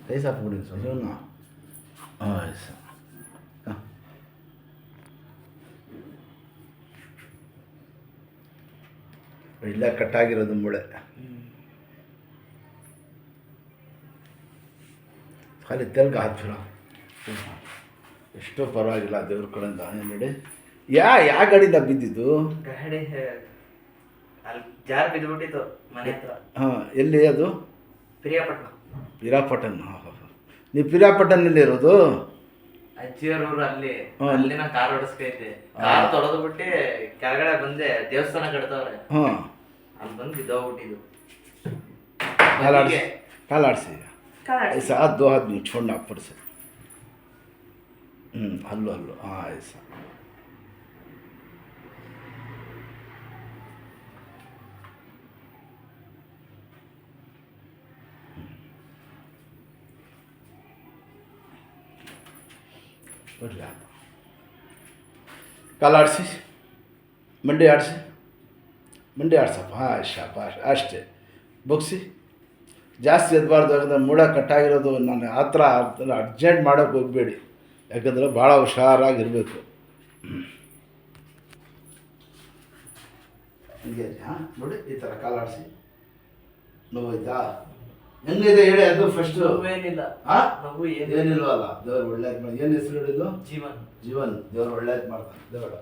ಕೈ ಸಾಕು ಬಿಡಿ ಸಜೋನ ಇಲ್ಲ ಕಟ್ಟಾಗಿರೋದು ಮೂಳೆ ಖಾಲಿ ತೆಲ್ಗೆ ಹಾಕ್ಬಿಡ ಎಷ್ಟೋ ಪರವಾಗಿಲ್ಲ ದೇವ್ರ ಕಡೆಯಿಂದ ನೋಡಿ ಯಾವ ಗಾಡಿಯಿಂದ ಬಿದ್ದಿದ್ದು ಗಾಡಿ ಅಲ್ಲಿ ಜಾರ್ ಬಿದ್ದುಬಿಟ್ಟಿತ್ತು ಮನೆ ಹತ್ರ. ಹಾಂ ಎಲ್ಲಿ ಅದು ಪಿರಿಯಾಪಟ್ಟಣ. ಪಿರಿಯಾಪಟ್ಟಣ ನೀವು ಪಿರಿಯಾಪಟ್ಟಣದಲ್ಲಿ ಇರೋದು? ಅಜ್ಜಿಯರೂರು ಅಲ್ಲಿ ಅಲ್ಲಿನ ಕಾರ್ ಓಡಿಸ್ಕೈತೆ. ಕಾರ್ ತೊಳೆದು ಬಿಟ್ಟು ಕೆಳಗಡೆ ಬಂದೆ, ದೇವಸ್ಥಾನ ಕಟ್ತವ್ರೆ. ಹಾಂ ಅಲ್ಲಿ ಬಂದು ಬಿದ್ದೋಗ್ಬಿಟ್ಟಿದ್ದು. ಕಾಲಾಡಿಸಿ ऐसा 2 आदमी छोड़ना ऊपर से हल्लो हल्लो हाँ ऐसा बढ़िया काल आड़सी मंडे आಡ್ಸಪ್ಪ ಹಾಂ ಶಾಬಾಷ್ ಅಷ್ಟೇ ಬಗ್ಸಿ ಜಾಸ್ತಿ ಎದ್ಬಾರ್ದು. ಯಾಕಂದರೆ ಮೂಡ ಕಟ್ಟಾಗಿರೋದು ನಾನು ಆ ಥರ ಅರ್ಜೆಂಟ್ ಮಾಡೋಕ್ಕೆ ಹೋಗಬೇಡಿ, ಯಾಕಂದರೆ ಭಾಳ ಹುಷಾರಾಗಿರಬೇಕು. ಹೀಗೆ ಹಾಂ ನೋಡಿ ಈ ಥರ ಕಾಲಾಡಿಸಿ ನೋವಾಯ್ತಾ ಹೆಂಗಿದೆ ಹೇಳಿ ಅದು ಫಸ್ಟು ಏನಿಲ್ಲ ಹಾಂ ಏನಿಲ್ವಲ್ಲ ದೇವ್ರು ಒಳ್ಳೇದು ಮಾಡಿ. ಏನು ಹೆಸರು ಹೇಳಿದ್ದು? ಜೀವನ್. ದೇವ್ರು ಒಳ್ಳೇದು ಮಾಡ್ತಾನೆ ದೇವ್ರು.